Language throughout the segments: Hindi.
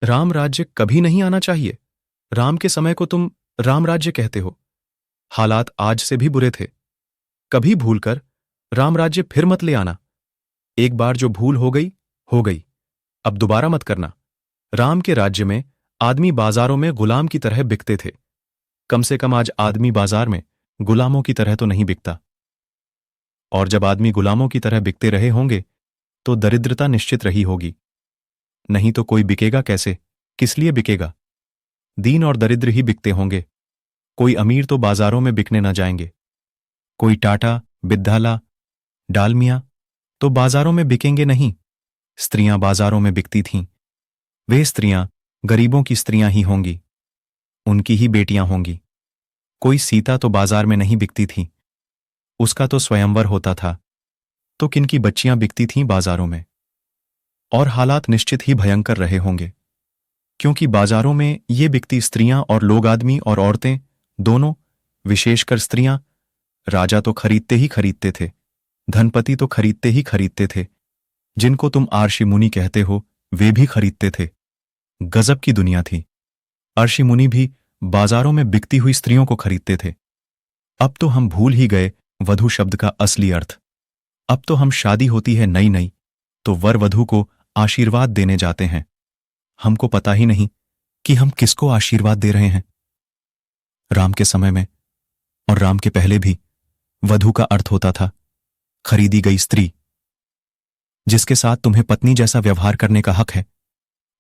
राम राज्य कभी नहीं आना चाहिए। राम के समय को तुम राम राज्य कहते हो। हालात आज से भी बुरे थे। कभी भूलकर राम राज्य फिर मत ले आना। एक बार जो भूल हो गई, हो गई। अब दोबारा मत करना। राम के राज्य में आदमी बाजारों में गुलाम की तरह बिकते थे। कम से कम आज आदमी बाजार में गुलामों की तरह तो नहीं बिकता। और जब आदमी गुलामों की तरह बिकते रहे होंगे तो दरिद्रता निश्चित रही होगी। नहीं तो कोई बिकेगा कैसे, किस लिए बिकेगा? दीन और दरिद्र ही बिकते होंगे। कोई अमीर तो बाजारों में बिकने न जाएंगे। कोई टाटा, बिद्धाला, डालमिया तो बाजारों में बिकेंगे नहीं। स्त्रियां बाजारों में बिकती थीं। वे स्त्रियां गरीबों की स्त्रियां ही होंगी, उनकी ही बेटियां होंगी। कोई सीता तो बाजार में नहीं बिकती थी, उसका तो स्वयंवर होता था। तो किनकी बच्चियां बिकती थीं बाजारों में। और हालात निश्चित ही भयंकर रहे होंगे, क्योंकि बाजारों में ये बिकती स्त्रियां और लोग आदमी और औरतें दोनों, विशेषकर स्त्रियां, राजा तो खरीदते ही खरीदते थे, धनपति तो खरीदते ही खरीदते थे, जिनको तुम आर्षि मुनि कहते हो वे भी खरीदते थे। गजब की दुनिया थी। अर्षि मुनि भी बाजारों में बिकती हुई स्त्रियों को खरीदते थे। अब तो हम भूल ही गए वधू शब्द का असली अर्थ। अब तो हम शादी होती है नई नई तो वर वधू को आशीर्वाद देने जाते हैं। हमको पता ही नहीं कि हम किसको आशीर्वाद दे रहे हैं। राम के समय में और राम के पहले भी वधू का अर्थ होता था खरीदी गई स्त्री, जिसके साथ तुम्हें पत्नी जैसा व्यवहार करने का हक है,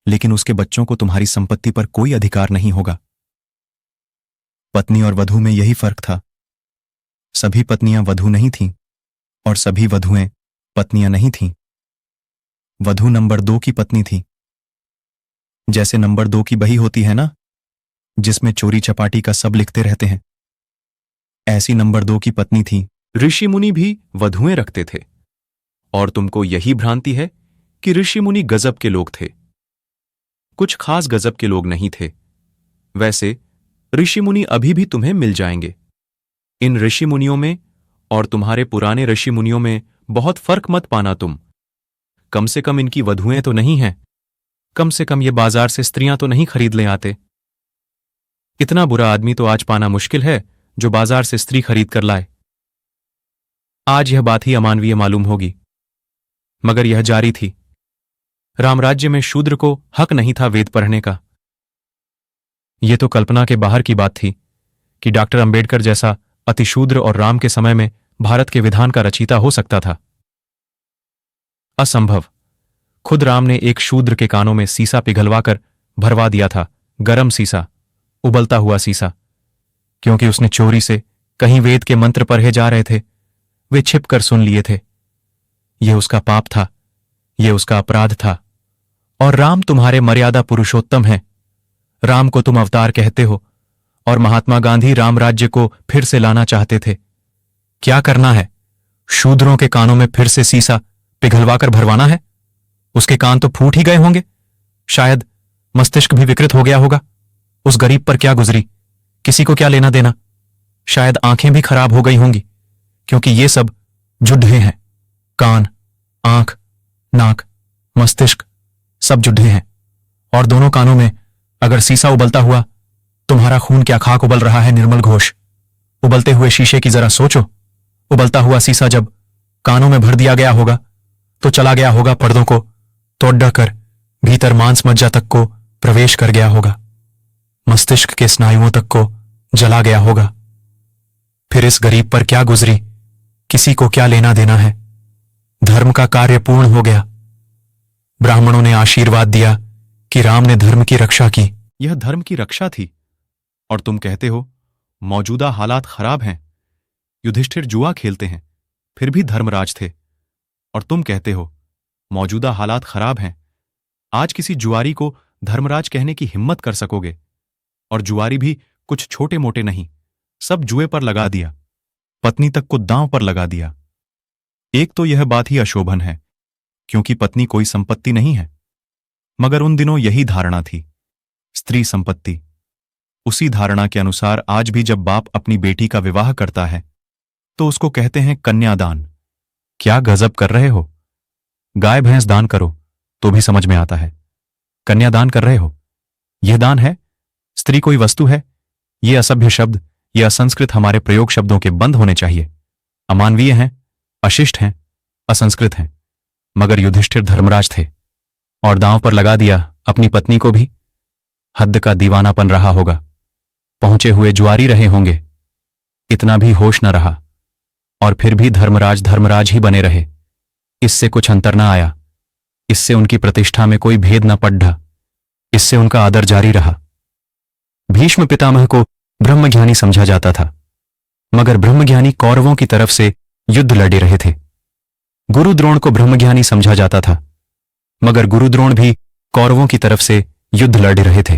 लेकिन उसके बच्चों को तुम्हारी संपत्ति पर कोई अधिकार नहीं होगा। पत्नी और वधू में यही फर्क था। सभी पत्नियां वधू नहीं थीं और सभी वधुएं पत्नियां नहीं थीं। वधू नंबर 2 की पत्नी थी। जैसे नंबर 2 की बही होती है ना, जिसमें चोरी चपाटी का सब लिखते रहते हैं, ऐसी नंबर 2 की पत्नी थी। ऋषि मुनि भी वधुएं रखते थे। और तुमको यही भ्रांति है कि ऋषि मुनि गजब के लोग थे। कुछ खास गजब के लोग नहीं थे। वैसे ऋषि मुनि अभी भी तुम्हें मिल जाएंगे। इन ऋषि मुनियों में और तुम्हारे पुराने ऋषि मुनियों में बहुत फर्क मत पाना तुम। कम से कम इनकी वधुएं तो नहीं हैं। कम से कम ये बाजार से स्त्रियां तो नहीं खरीद ले आते। इतना बुरा आदमी तो आज पाना मुश्किल है जो बाजार से स्त्री खरीद कर लाए। आज यह बात ही अमानवीय मालूम होगी, मगर यह जारी थी। रामराज्य में शूद्र को हक नहीं था वेद पढ़ने का। यह तो कल्पना के बाहर की बात थी कि डॉक्टर अंबेडकर जैसा अतिशूद्र और राम के समय में भारत के विधान का रचयिता हो सकता था। असंभव। खुद राम ने एक शूद्र के कानों में सीसा पिघलवाकर भरवा दिया था, गरम सीसा, उबलता हुआ सीसा, क्योंकि उसने चोरी से कहीं वेद के मंत्र पढ़े जा रहे थे, वे छिप कर सुन लिए थे। यह उसका पाप था, यह उसका अपराध था। और राम तुम्हारे मर्यादा पुरुषोत्तम हैं। राम को तुम अवतार कहते हो और महात्मा गांधी राम राज्य को फिर से लाना चाहते थे। क्या करना है? शूद्रों के कानों में फिर से सीसा पिघलवाकर भरवाना है? उसके कान तो फूट ही गए होंगे, शायद मस्तिष्क भी विकृत हो गया होगा। उस गरीब पर क्या गुजरी, किसी को क्या लेना देना। शायद आंखें भी खराब हो गई होंगी, क्योंकि ये सब जुड्ढे हैं। कान, आंख, नाक, मस्तिष्क सब जुड्ढे हैं। और दोनों कानों में अगर सीसा उबलता हुआ, तुम्हारा खून क्या खाक उबल रहा है निर्मल घोष। उबलते हुए शीशे की जरा सोचो। उबलता हुआ सीसा जब कानों में भर दिया गया होगा तो चला गया होगा पर्दों को तोड़ कर भीतर मांस मज्जा तक को प्रवेश कर गया होगा, मस्तिष्क के स्नायुओं तक को जला गया होगा। फिर इस गरीब पर क्या गुजरी, किसी को क्या लेना देना है। धर्म का कार्य पूर्ण हो गया। ब्राह्मणों ने आशीर्वाद दिया कि राम ने धर्म की रक्षा की। यह धर्म की रक्षा थी। और तुम कहते हो मौजूदा हालात खराब हैं, युधिष्ठिर जुआ खेलते हैं, फिर भी धर्मराज थे। और तुम कहते हो मौजूदा हालात खराब हैं, आज किसी जुआरी को धर्मराज कहने की हिम्मत कर सकोगे? और जुआरी भी कुछ छोटे मोटे नहीं, सब जुए पर लगा दिया, पत्नी तक को दांव पर लगा दिया। एक तो यह बात ही अशोभन है, क्योंकि पत्नी कोई संपत्ति नहीं है। मगर उन दिनों यही धारणा थी, स्त्री संपत्ति। उसी धारणा के अनुसार आज भी जब बाप अपनी बेटी का विवाह करता है तो उसको कहते हैं कन्यादान। क्या गजब कर रहे हो? गाय भैंस दान करो तो भी समझ में आता है, कन्यादान कर रहे हो। यह दान है? स्त्री कोई वस्तु है? ये असभ्य शब्द, ये असंस्कृत हमारे प्रयोग शब्दों के बंद होने चाहिए। अमानवीय हैं, अशिष्ट हैं, असंस्कृत हैं। मगर युधिष्ठिर धर्मराज थे और दांव पर लगा दिया अपनी पत्नी को भी। हद का दीवानापन रहा होगा, पहुंचे हुए जुआरी रहे होंगे, इतना भी होश न रहा, और फिर भी धर्मराज धर्मराज ही बने रहे। इससे कुछ अंतर न आया, इससे उनकी प्रतिष्ठा में कोई भेद न पड़ा, इससे उनका आदर जारी रहा। भीष्म पितामह को ब्रह्मज्ञानी समझा जाता था, मगर ब्रह्मज्ञानी कौरवों की तरफ से युद्ध लड़े रहे थे। गुरु द्रोण को ब्रह्मज्ञानी समझा जाता था, मगर गुरु द्रोण भी कौरवों की तरफ से युद्ध लड़े रहे थे।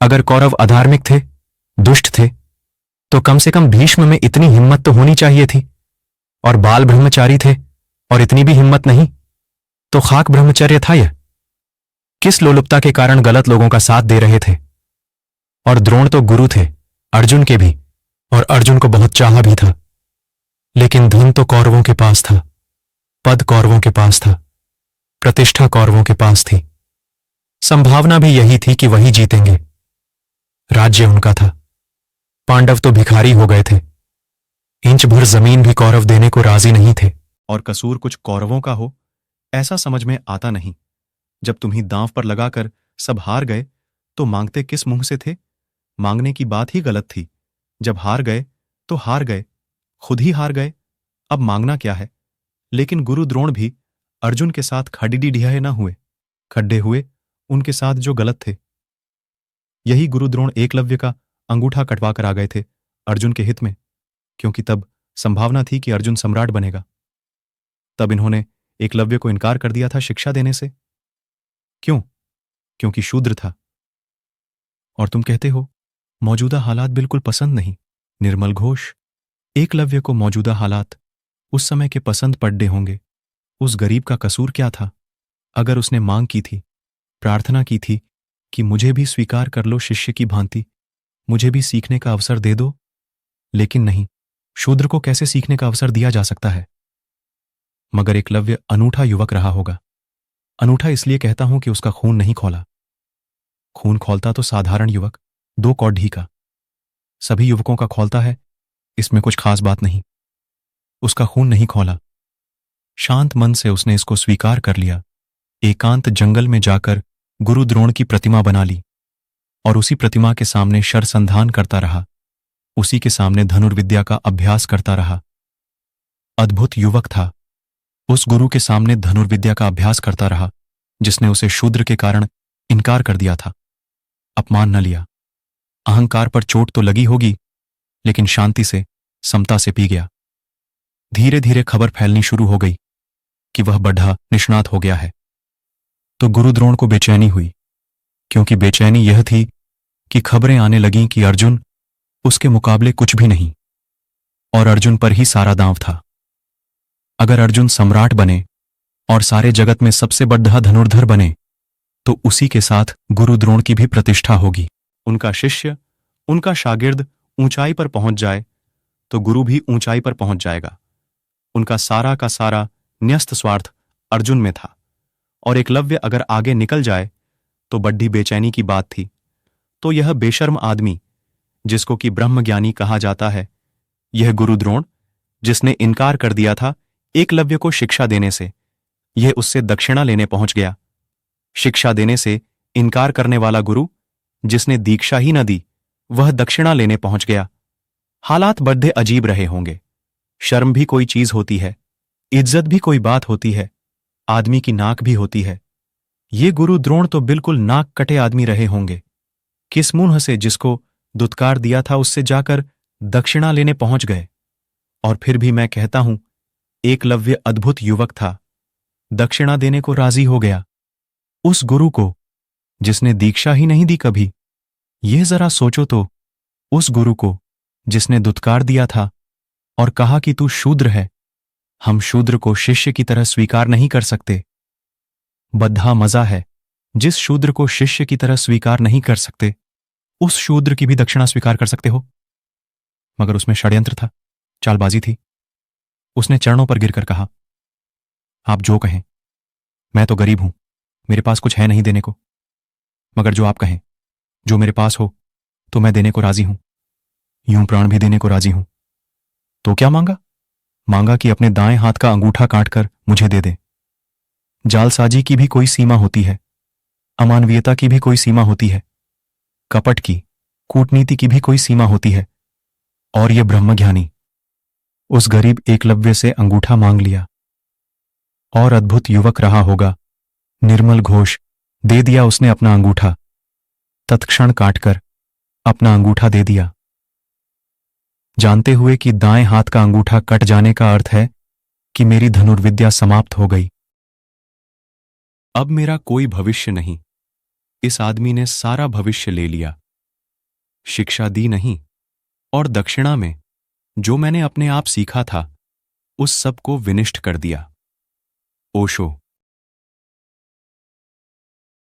अगर कौरव अधार्मिक थे, दुष्ट थे, तो कम से कम भीष्म में इतनी हिम्मत तो होनी चाहिए थी। और बाल ब्रह्मचारी थे और इतनी भी हिम्मत नहीं, तो खाक ब्रह्मचर्य था यह। किस लोलुपता के कारण गलत लोगों का साथ दे रहे थे। और द्रोण तो गुरु थे, अर्जुन के भी, और अर्जुन को बहुत चाहा भी था। लेकिन धन तो कौरवों के पास था, पद कौरवों के पास था, प्रतिष्ठा कौरवों के पास थी। संभावना भी यही थी कि वही जीतेंगे। राज्य उनका था, पांडव तो भिखारी हो गए थे। इंच भर जमीन भी कौरव देने को राजी नहीं थे। और कसूर कुछ कौरवों का हो, ऐसा समझ में आता नहीं। जब तुम्ही दांव पर लगाकर सब हार गए, तो मांगते किस मुंह से थे? मांगने की बात ही गलत थी। जब हार गए तो हार गए, खुद ही हार गए, अब मांगना क्या है? लेकिन गुरु द्रोण भी अर्जुन के साथ खड्डी न हुए, खड्डे हुए उनके साथ जो गलत थे। यही गुरु द्रोण एकलव्य का अंगूठा कटवा कर आ गए थे अर्जुन के हित में, क्योंकि तब संभावना थी कि अर्जुन सम्राट बनेगा। तब इन्होंने एकलव्य को इनकार कर दिया था शिक्षा देने से। क्यों? क्योंकि शूद्र था। और तुम कहते हो मौजूदा हालात बिल्कुल पसंद नहीं। निर्मल घोष, एकलव्य को मौजूदा हालात उस समय के पसंद पड़े होंगे। उस गरीब का कसूर क्या था? अगर उसने मांग की थी, प्रार्थना की थी कि मुझे भी स्वीकार कर लो शिष्य की भांति, मुझे भी सीखने का अवसर दे दो। लेकिन नहीं, शूद्र को कैसे सीखने का अवसर दिया जा सकता है? मगर एकलव्य अनूठा युवक रहा होगा। अनूठा इसलिए कहता हूं कि उसका खून नहीं खौला। खून खौलता तो साधारण युवक, 2 कौड़ी का। सभी युवकों का खौलता है, इसमें कुछ खास बात नहीं। उसका खून नहीं खौला। शांत मन से उसने इसको स्वीकार कर लिया। एकांत जंगल में जाकर गुरु द्रोण की प्रतिमा बना ली और उसी प्रतिमा के सामने शरसंधान करता रहा, उसी के सामने धनुर्विद्या का अभ्यास करता रहा। अद्भुत युवक था। उस गुरु के सामने धनुर्विद्या का अभ्यास करता रहा जिसने उसे शूद्र के कारण इनकार कर दिया था। अपमान न लिया। अहंकार पर चोट तो लगी होगी, लेकिन शांति से, समता से पी गया। धीरे धीरे खबर फैलनी शुरू हो गई कि वह बढ़ा निष्णात हो गया है। तो गुरु द्रोण को बेचैनी हुई, क्योंकि बेचैनी यह थी कि खबरें आने लगीं कि अर्जुन उसके मुकाबले कुछ भी नहीं, और अर्जुन पर ही सारा दांव था। अगर अर्जुन सम्राट बने और सारे जगत में सबसे बड़ा धनुर्धर बने, तो उसी के साथ गुरु द्रोण की भी प्रतिष्ठा होगी। उनका शिष्य, उनका शागिर्द ऊंचाई पर पहुंच जाए, तो गुरु भी ऊंचाई पर पहुंच जाएगा। उनका सारा का सारा न्यस्त स्वार्थ अर्जुन में था, और एकलव्य अगर आगे निकल जाए तो बड्डी बेचैनी की बात थी। तो यह बेशर्म आदमी, जिसको कि ब्रह्मज्ञानी कहा जाता है, यह गुरु द्रोण, जिसने इनकार कर दिया था एकलव्य को शिक्षा देने से, यह उससे दक्षिणा लेने पहुंच गया। शिक्षा देने से इनकार करने वाला गुरु, जिसने दीक्षा ही न दी, वह दक्षिणा लेने पहुंच गया। हालात बड्डे अजीब रहे होंगे। शर्म भी कोई चीज होती है, इज्जत भी कोई बात होती है, आदमी की नाक भी होती है। ये गुरु द्रोण तो बिल्कुल नाक कटे आदमी रहे होंगे। किस मुंह से जिसको दुत्कार दिया था उससे जाकर दक्षिणा लेने पहुंच गए। और फिर भी मैं कहता हूं, एकलव्य अद्भुत युवक था, दक्षिणा देने को राजी हो गया। उस गुरु को जिसने दीक्षा ही नहीं दी कभी। यह जरा सोचो तो, उस गुरु को जिसने दुत्कार दिया था और कहा कि तू शूद्र है, हम शूद्र को शिष्य की तरह स्वीकार नहीं कर सकते। बद्धा मजा है, जिस शूद्र को शिष्य की तरह स्वीकार नहीं कर सकते, उस शूद्र की भी दक्षिणा स्वीकार कर सकते हो। मगर उसमें षड्यंत्र था, चालबाजी थी। उसने चरणों पर गिरकर कहा, आप जो कहें, मैं तो गरीब हूं, मेरे पास कुछ है नहीं देने को। मगर जो आप कहें, जो मेरे पास हो, तो मैं देने को राजी हूं, यूं प्राण भी देने को राजी हूं। तो क्या मांगा? मांगा कि अपने दाएं हाथ का अंगूठा काटकर मुझे दे दे। जालसाजी की भी कोई सीमा होती है, अमानवीयता की भी कोई सीमा होती है, कपट की, कूटनीति की भी कोई सीमा होती है। और ये ब्रह्मज्ञानी उस गरीब एकलव्य से अंगूठा मांग लिया। और अद्भुत युवक रहा होगा, निर्मल घोष, दे दिया उसने अपना अंगूठा, तत्क्षण काटकर अपना अंगूठा दे दिया, जानते हुए कि दाएं हाथ का अंगूठा कट जाने का अर्थ है कि मेरी धनुर्विद्या समाप्त हो गई। अब मेरा कोई भविष्य नहीं। इस आदमी ने सारा भविष्य ले लिया। शिक्षा दी नहीं, और दक्षिणा में जो मैंने अपने आप सीखा था उस सब को विनिष्ट कर दिया। ओशो।